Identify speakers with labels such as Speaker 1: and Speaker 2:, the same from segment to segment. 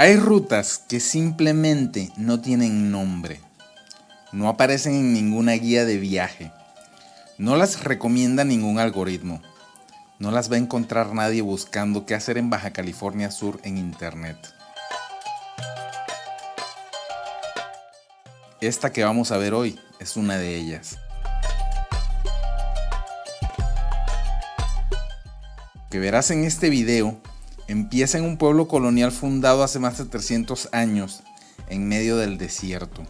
Speaker 1: Hay rutas que simplemente no tienen nombre, no aparecen en ninguna guía de viaje, no las recomienda ningún algoritmo, no las va a encontrar nadie buscando qué hacer en Baja California Sur en internet. Esta que vamos a ver hoy es una de ellas. Lo que verás en este video empieza en un pueblo colonial fundado hace más de 300 años en medio del desierto.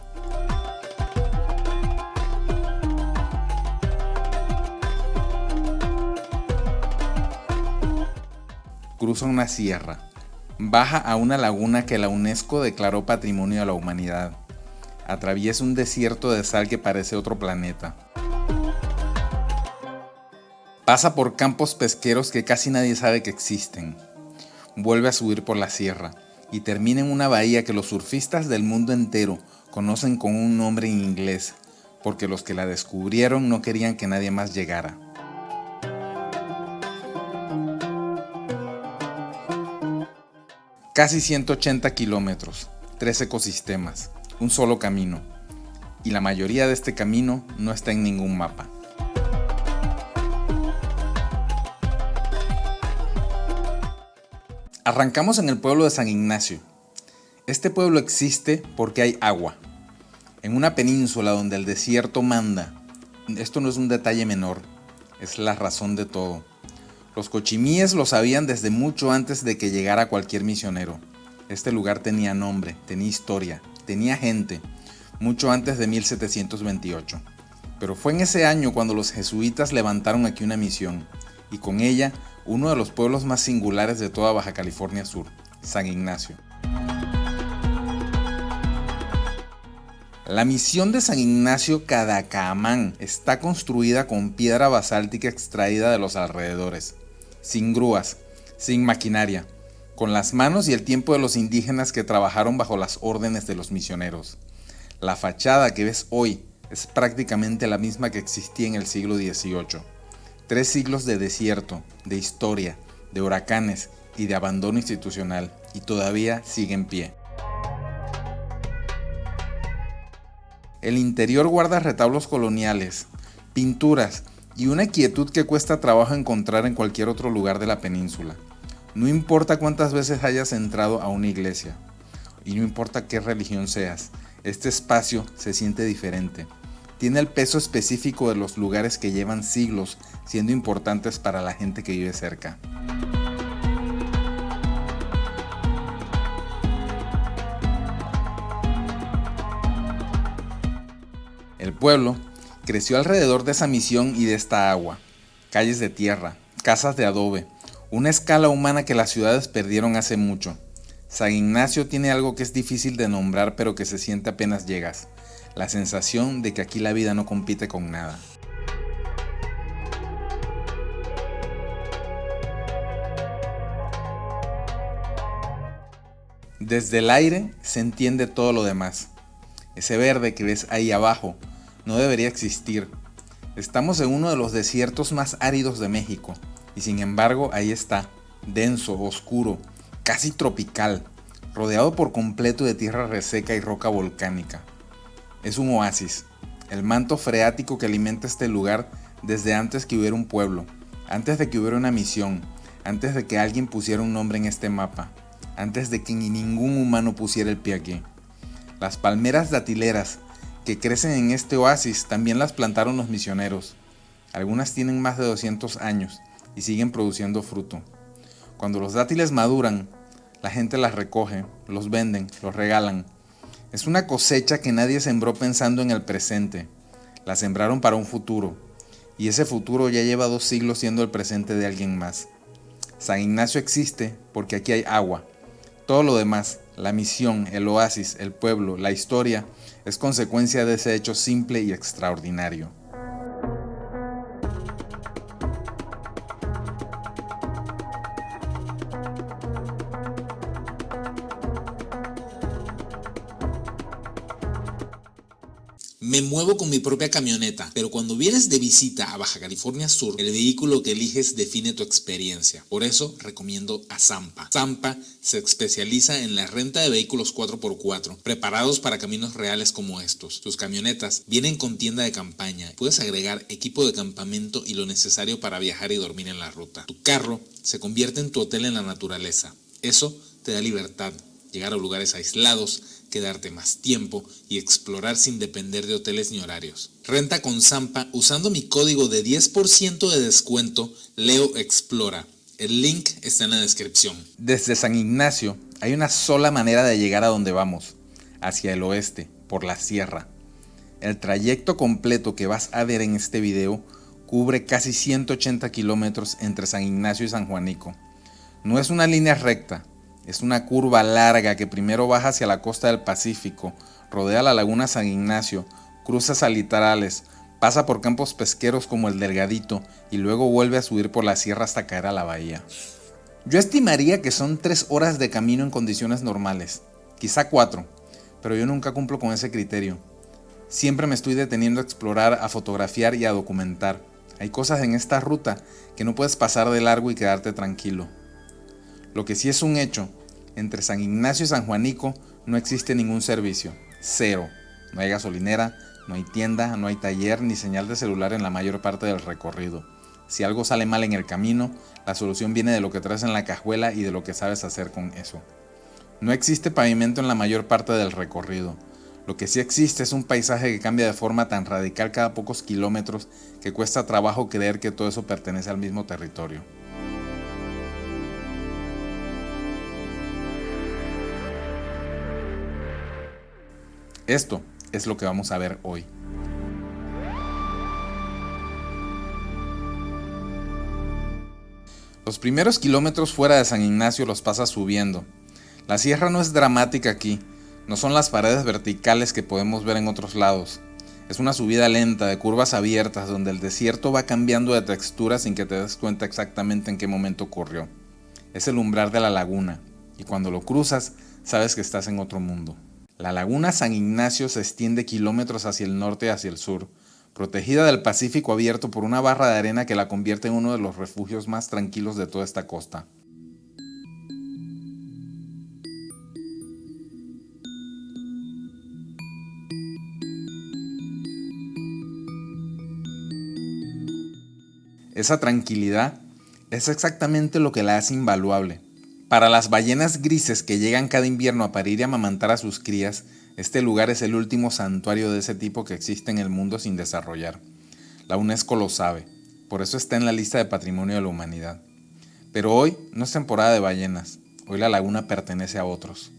Speaker 1: Cruza una sierra, baja a una laguna que la UNESCO declaró Patrimonio de la Humanidad. Atraviesa un desierto de sal que parece otro planeta. Pasa por campos pesqueros que casi nadie sabe que existen. Vuelve a subir por la sierra y termina en una bahía que los surfistas del mundo entero conocen con un nombre en inglés, porque los que la descubrieron no querían que nadie más llegara. Casi 180 kilómetros, 3 ecosistemas, un solo camino, y la mayoría de este camino no está en ningún mapa. Arrancamos en el pueblo de San Ignacio. Este pueblo existe porque hay agua. En una península donde el desierto manda. Esto no es un detalle menor, es la razón de todo. Los cochimíes lo sabían desde mucho antes de que llegara cualquier misionero. Este lugar tenía nombre, tenía historia, tenía gente, mucho antes de 1728. Pero fue en ese año cuando los jesuitas levantaron aquí una misión, y con ella uno de los pueblos más singulares de toda Baja California Sur, San Ignacio. La misión de San Ignacio Cadacaamán está construida con piedra basáltica extraída de los alrededores, sin grúas, sin maquinaria, con las manos y el tiempo de los indígenas que trabajaron bajo las órdenes de los misioneros. La fachada que ves hoy es prácticamente la misma que existía en el siglo XVIII. 3 siglos de desierto, de historia, de huracanes y de abandono institucional, y todavía sigue en pie. El interior guarda retablos coloniales, pinturas y una quietud que cuesta trabajo encontrar en cualquier otro lugar de la península. No importa cuántas veces hayas entrado a una iglesia, y no importa qué religión seas, este espacio se siente diferente. Tiene el peso específico de los lugares que llevan siglos siendo importantes para la gente que vive cerca. El pueblo creció alrededor de esa misión y de esta agua. Calles de tierra, casas de adobe, una escala humana que las ciudades perdieron hace mucho. San Ignacio tiene algo que es difícil de nombrar pero que se siente apenas llegas. La sensación de que aquí la vida no compite con nada. Desde el aire se entiende todo lo demás. Ese verde que ves ahí abajo no debería existir. Estamos en uno de los desiertos más áridos de México, y sin embargo ahí está, denso, oscuro, casi tropical, rodeado por completo de tierra reseca y roca volcánica. Es un oasis, el manto freático que alimenta este lugar desde antes que hubiera un pueblo, antes de que hubiera una misión, antes de que alguien pusiera un nombre en este mapa, antes de que ningún humano pusiera el pie aquí. Las palmeras datileras que crecen en este oasis también las plantaron los misioneros. Algunas tienen más de 200 años y siguen produciendo fruto. Cuando los dátiles maduran, la gente las recoge, los venden, los regalan. Es una cosecha que nadie sembró pensando en el presente. La sembraron para un futuro, y ese futuro ya lleva 2 siglos siendo el presente de alguien más. San Ignacio existe porque aquí hay agua. Todo lo demás, la misión, el oasis, el pueblo, la historia, es consecuencia de ese hecho simple y extraordinario.
Speaker 2: Me muevo con mi propia camioneta, pero cuando vienes de visita a Baja California Sur, el vehículo que eliges define tu experiencia. Por eso recomiendo a Zampa. Zampa se especializa en la renta de vehículos 4x4, preparados para caminos reales como estos. Tus camionetas vienen con tienda de campaña. Puedes agregar equipo de campamento y lo necesario para viajar y dormir en la ruta. Tu carro se convierte en tu hotel en la naturaleza. Eso te da libertad, llegar a lugares aislados, quedarte más tiempo y explorar sin depender de hoteles ni horarios. Renta con Zampa usando mi código de 10% de descuento LEOEXPLORA. El link está en la descripción.
Speaker 1: Desde San Ignacio hay una sola manera de llegar a donde vamos, hacia el oeste, por la sierra. El trayecto completo que vas a ver en este video cubre casi 180 kilómetros entre San Ignacio y San Juanico. No es una línea recta. Es una curva larga que primero baja hacia la costa del Pacífico, rodea la laguna San Ignacio, cruza salitrales, pasa por campos pesqueros como el Delgadito y luego vuelve a subir por la sierra hasta caer a la bahía. Yo estimaría que son 3 horas de camino en condiciones normales, quizá 4, pero yo nunca cumplo con ese criterio. Siempre me estoy deteniendo a explorar, a fotografiar y a documentar. Hay cosas en esta ruta que no puedes pasar de largo y quedarte tranquilo. Lo que sí es un hecho, entre San Ignacio y San Juanico no existe ningún servicio, 0. No hay gasolinera, no hay tienda, no hay taller ni señal de celular en la mayor parte del recorrido. Si algo sale mal en el camino, la solución viene de lo que traes en la cajuela y de lo que sabes hacer con eso. No existe pavimento en la mayor parte del recorrido. Lo que sí existe es un paisaje que cambia de forma tan radical cada pocos kilómetros que cuesta trabajo creer que todo eso pertenece al mismo territorio. Esto es lo que vamos a ver hoy. Los primeros kilómetros fuera de San Ignacio los pasas subiendo. La sierra no es dramática aquí, no son las paredes verticales que podemos ver en otros lados. Es una subida lenta de curvas abiertas donde el desierto va cambiando de textura sin que te des cuenta exactamente en qué momento ocurrió. Es el umbral de la laguna y cuando lo cruzas sabes que estás en otro mundo. La laguna San Ignacio se extiende kilómetros hacia el norte y hacia el sur, protegida del Pacífico abierto por una barra de arena que la convierte en uno de los refugios más tranquilos de toda esta costa. Esa tranquilidad es exactamente lo que la hace invaluable. Para las ballenas grises que llegan cada invierno a parir y amamantar a sus crías, este lugar es el último santuario de ese tipo que existe en el mundo sin desarrollar. La UNESCO lo sabe, por eso está en la lista de Patrimonio de la Humanidad. Pero hoy no es temporada de ballenas, hoy la laguna pertenece a otros.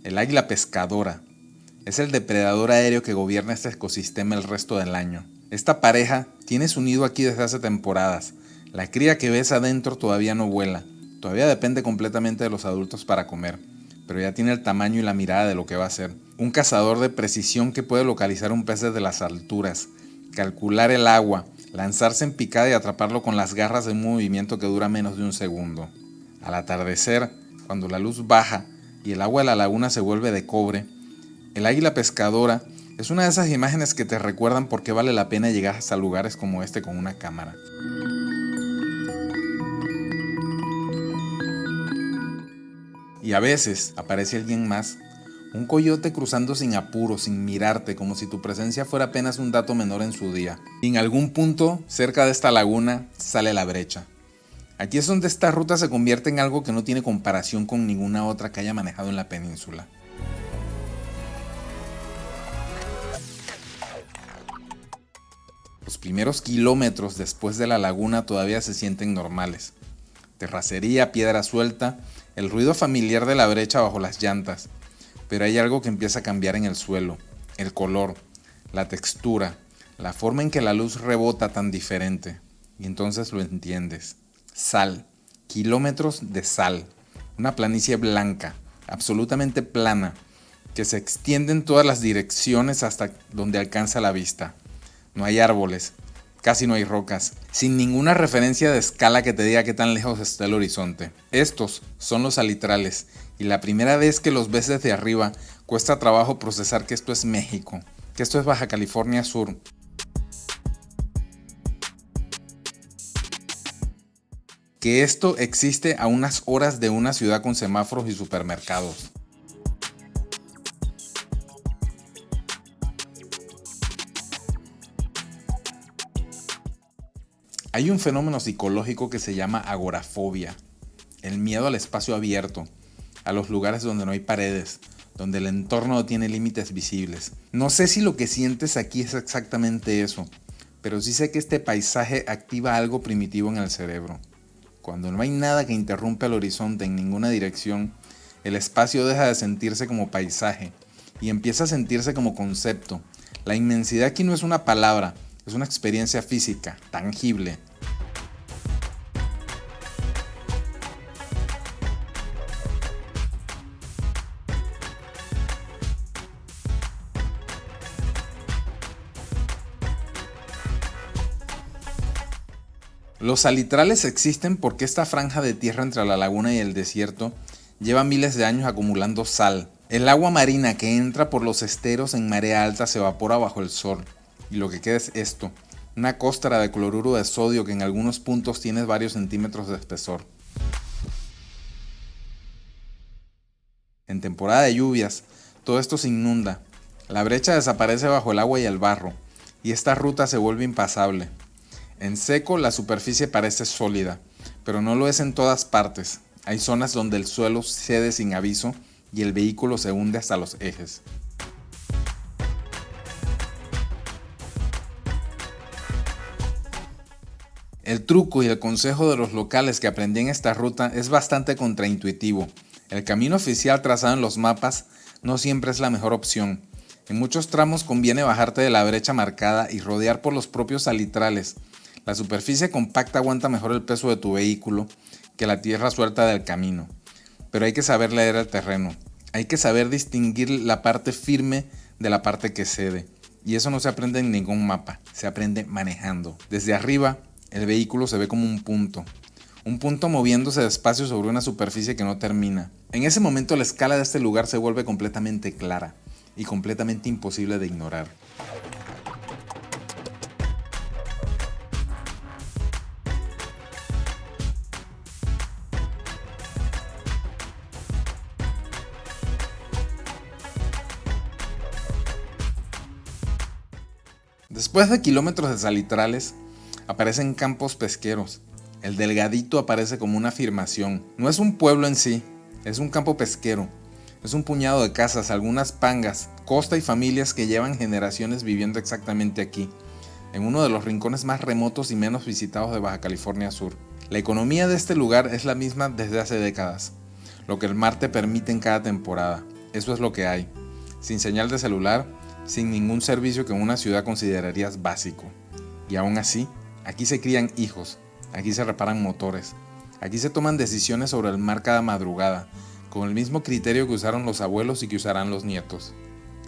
Speaker 1: El águila pescadora es el depredador aéreo que gobierna este ecosistema el resto del año. Esta pareja tiene su nido aquí desde hace temporadas. La cría que ves adentro todavía no vuela, todavía depende completamente de los adultos para comer, pero ya tiene el tamaño y la mirada de lo que va a ser. Un cazador de precisión que puede localizar un pez desde las alturas, calcular el agua, lanzarse en picada y atraparlo con las garras de un movimiento que dura menos de un segundo. Al atardecer, cuando la luz baja y el agua de la laguna se vuelve de cobre, el águila pescadora es una de esas imágenes que te recuerdan por qué vale la pena llegar hasta lugares como este con una cámara. Y a veces aparece alguien más, un coyote cruzando sin apuro, sin mirarte, como si tu presencia fuera apenas un dato menor en su día. Y en algún punto, cerca de esta laguna, sale la brecha. Aquí es donde esta ruta se convierte en algo que no tiene comparación con ninguna otra que haya manejado en la península. Los primeros kilómetros después de la laguna todavía se sienten normales. Terracería, piedra suelta, el ruido familiar de la brecha bajo las llantas. Pero hay algo que empieza a cambiar en el suelo, el color, la textura, la forma en que la luz rebota tan diferente. Y entonces lo entiendes. Sal, kilómetros de sal, una planicie blanca, absolutamente plana, que se extiende en todas las direcciones hasta donde alcanza la vista. No hay árboles, Casi no hay rocas, sin ninguna referencia de escala que te diga qué tan lejos está el horizonte. Estos son los salitrales, y la primera vez que los ves desde arriba, cuesta trabajo procesar que esto es México, que esto es Baja California Sur. Que esto existe a unas horas de una ciudad con semáforos y supermercados. Hay un fenómeno psicológico que se llama agorafobia, el miedo al espacio abierto, a los lugares donde no hay paredes, donde el entorno no tiene límites visibles. No sé si lo que sientes aquí es exactamente eso, pero sí sé que este paisaje activa algo primitivo en el cerebro. Cuando no hay nada que interrumpa el horizonte en ninguna dirección, el espacio deja de sentirse como paisaje y empieza a sentirse como concepto. La inmensidad aquí no es una palabra, es una experiencia física, tangible. Los salitrales existen porque esta franja de tierra entre la laguna y el desierto lleva miles de años acumulando sal. El agua marina que entra por los esteros en marea alta se evapora bajo el sol, y lo que queda es esto, una costra de cloruro de sodio que en algunos puntos tiene varios centímetros de espesor. En temporada de lluvias, todo esto se inunda, la brecha desaparece bajo el agua y el barro, y esta ruta se vuelve impasable. En seco la superficie parece sólida, pero no lo es en todas partes. Hay zonas donde el suelo cede sin aviso y el vehículo se hunde hasta los ejes. El truco y el consejo de los locales que aprendí en esta ruta es bastante contraintuitivo. El camino oficial trazado en los mapas no siempre es la mejor opción. En muchos tramos conviene bajarte de la brecha marcada y rodear por los propios salitrales. La superficie compacta aguanta mejor el peso de tu vehículo que la tierra suelta del camino. Pero hay que saber leer el terreno. Hay que saber distinguir la parte firme de la parte que cede. Y eso no se aprende en ningún mapa, se aprende manejando. Desde arriba, el vehículo se ve como un punto moviéndose despacio sobre una superficie que no termina. En ese momento la escala de este lugar se vuelve completamente clara y completamente imposible de ignorar. Después de kilómetros de salitrales, aparecen campos pesqueros. El Delgadito aparece como una afirmación. No es un pueblo en sí, es un campo pesquero. Es un puñado de casas, algunas pangas, costa y familias que llevan generaciones viviendo exactamente aquí, en uno de los rincones más remotos y menos visitados de Baja California Sur. La economía de este lugar es la misma desde hace décadas. Lo que el mar te permite en cada temporada, eso es lo que hay. Sin señal de celular, sin ningún servicio que en una ciudad considerarías básico. Y aún así, aquí se crían hijos, aquí se reparan motores, aquí se toman decisiones sobre el mar cada madrugada, con el mismo criterio que usaron los abuelos y que usarán los nietos.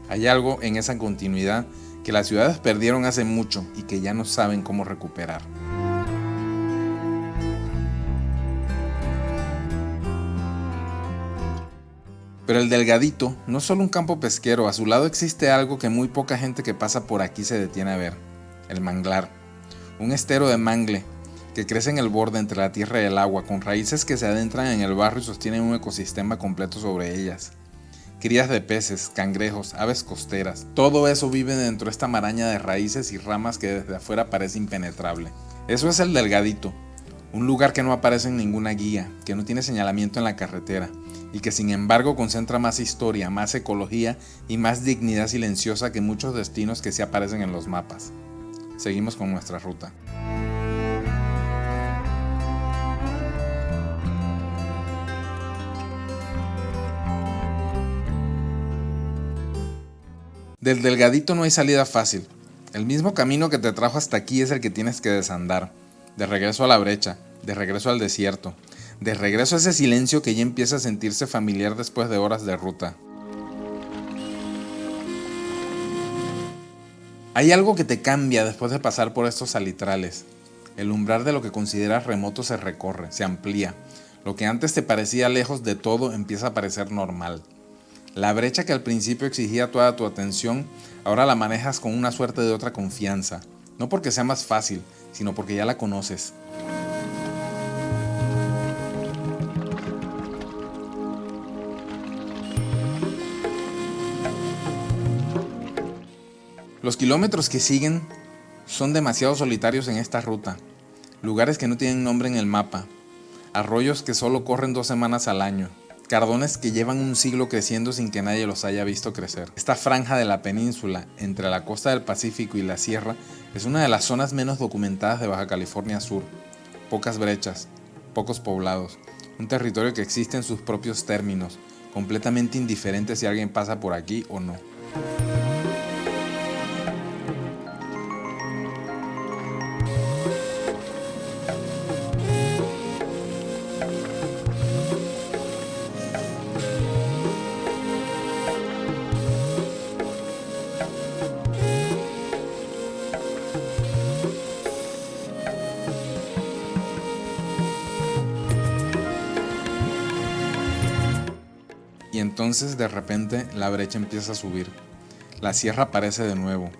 Speaker 1: Hay algo en esa continuidad que las ciudades perdieron hace mucho y que ya no saben cómo recuperar. Pero el Delgadito no es solo un campo pesquero, a su lado existe algo que muy poca gente que pasa por aquí se detiene a ver, el manglar, un estero de mangle que crece en el borde entre la tierra y el agua, con raíces que se adentran en el barro y sostienen un ecosistema completo sobre ellas. Crías de peces, cangrejos, aves costeras, todo eso vive dentro de esta maraña de raíces y ramas que desde afuera parece impenetrable. Eso es el Delgadito, un lugar que no aparece en ninguna guía, que no tiene señalamiento en la carretera, y que sin embargo concentra más historia, más ecología y más dignidad silenciosa que muchos destinos que sí aparecen en los mapas. Seguimos con nuestra ruta. Del Delgadito no hay salida fácil. El mismo camino que te trajo hasta aquí es el que tienes que desandar. De regreso a la brecha, de regreso al desierto, de regreso a ese silencio que ya empieza a sentirse familiar después de horas de ruta. Hay algo que te cambia después de pasar por estos salitrales. El umbral de lo que consideras remoto se recorre, se amplía. Lo que antes te parecía lejos de todo empieza a parecer normal. La brecha que al principio exigía toda tu atención, ahora la manejas con una suerte de otra confianza. No porque sea más fácil, sino porque ya la conoces. Los kilómetros que siguen son demasiado solitarios en esta ruta. Lugares que no tienen nombre en el mapa. Arroyos que solo corren 2 semanas al año. Cardones que llevan un siglo creciendo sin que nadie los haya visto crecer. Esta franja de la península, entre la costa del Pacífico y la sierra, es una de las zonas menos documentadas de Baja California Sur. Pocas brechas, pocos poblados, un territorio que existe en sus propios términos, completamente indiferente si alguien pasa por aquí o no. Y entonces de repente la brecha empieza a subir. La sierra aparece de nuevo,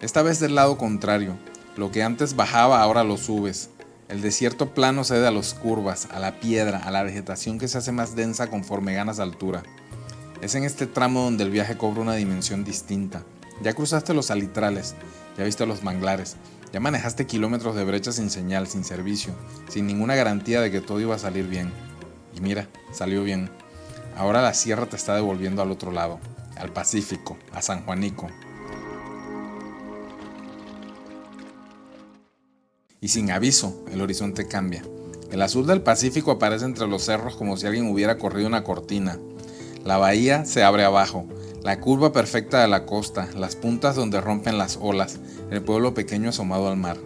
Speaker 1: esta vez del lado contrario. Lo que antes bajaba ahora lo subes. El desierto plano cede a las curvas, a la piedra, a la vegetación que se hace más densa conforme ganas altura. Es en este tramo donde el viaje cobra una dimensión distinta. Ya cruzaste los salitrales, ya viste los manglares, ya manejaste kilómetros de brecha sin señal, sin servicio, sin ninguna garantía de que todo iba a salir bien. Y mira, salió bien. Ahora la sierra te está devolviendo al otro lado, al Pacífico, a San Juanico. Y sin aviso, el horizonte cambia. El azul del Pacífico aparece entre los cerros como si alguien hubiera corrido una cortina. La bahía se abre abajo, la curva perfecta de la costa, las puntas donde rompen las olas, el pueblo pequeño asomado al mar.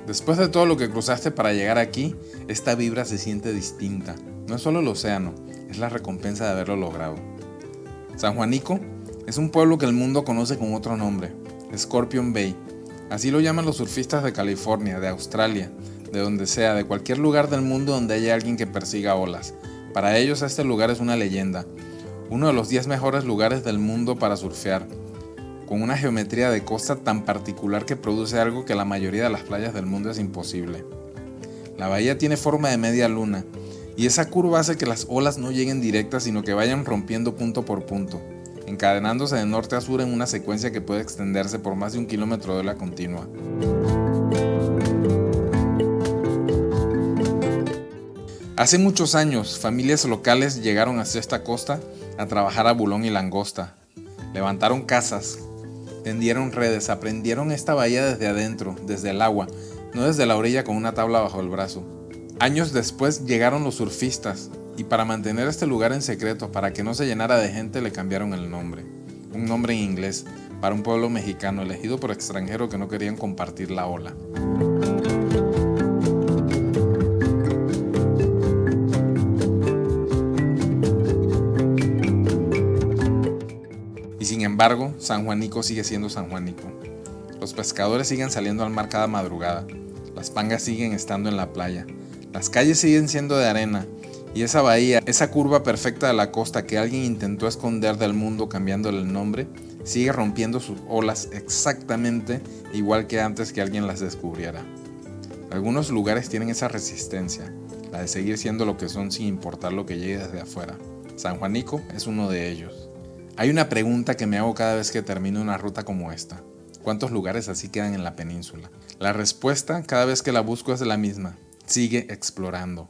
Speaker 1: Después de todo lo que cruzaste para llegar aquí, esta vibra se siente distinta. No es solo el océano, es la recompensa de haberlo logrado. San Juanico es un pueblo que el mundo conoce con otro nombre, Scorpion Bay. Así lo llaman los surfistas de California, de Australia, de donde sea, de cualquier lugar del mundo donde haya alguien que persiga olas. Para ellos este lugar es una leyenda, uno de los 10 mejores lugares del mundo para surfear, con una geometría de costa tan particular que produce algo que la mayoría de las playas del mundo es imposible. La bahía tiene forma de media luna, y esa curva hace que las olas no lleguen directas, sino que vayan rompiendo punto por punto, encadenándose de norte a sur en una secuencia que puede extenderse por más de 1 kilómetro de ola continua. Hace muchos años, familias locales llegaron hacia esta costa a trabajar a bulón y langosta. Levantaron casas, tendieron redes, aprendieron esta bahía desde adentro, desde el agua, no desde la orilla con una tabla bajo el brazo. Años después llegaron los surfistas, y para mantener este lugar en secreto, para que no se llenara de gente, le cambiaron el nombre. Un nombre en inglés, para un pueblo mexicano elegido por extranjeros que no querían compartir la ola. Y sin embargo, San Juanico sigue siendo San Juanico. Los pescadores siguen saliendo al mar cada madrugada, las pangas siguen estando en la playa, las calles siguen siendo de arena, y esa bahía, esa curva perfecta de la costa que alguien intentó esconder del mundo cambiándole el nombre, sigue rompiendo sus olas exactamente igual que antes que alguien las descubriera. Algunos lugares tienen esa resistencia, la de seguir siendo lo que son sin importar lo que llegue desde afuera. San Juanico es uno de ellos. Hay una pregunta que me hago cada vez que termino una ruta como esta. ¿Cuántos lugares así quedan en la península? La respuesta, cada vez que la busco, es la misma. Sigue explorando.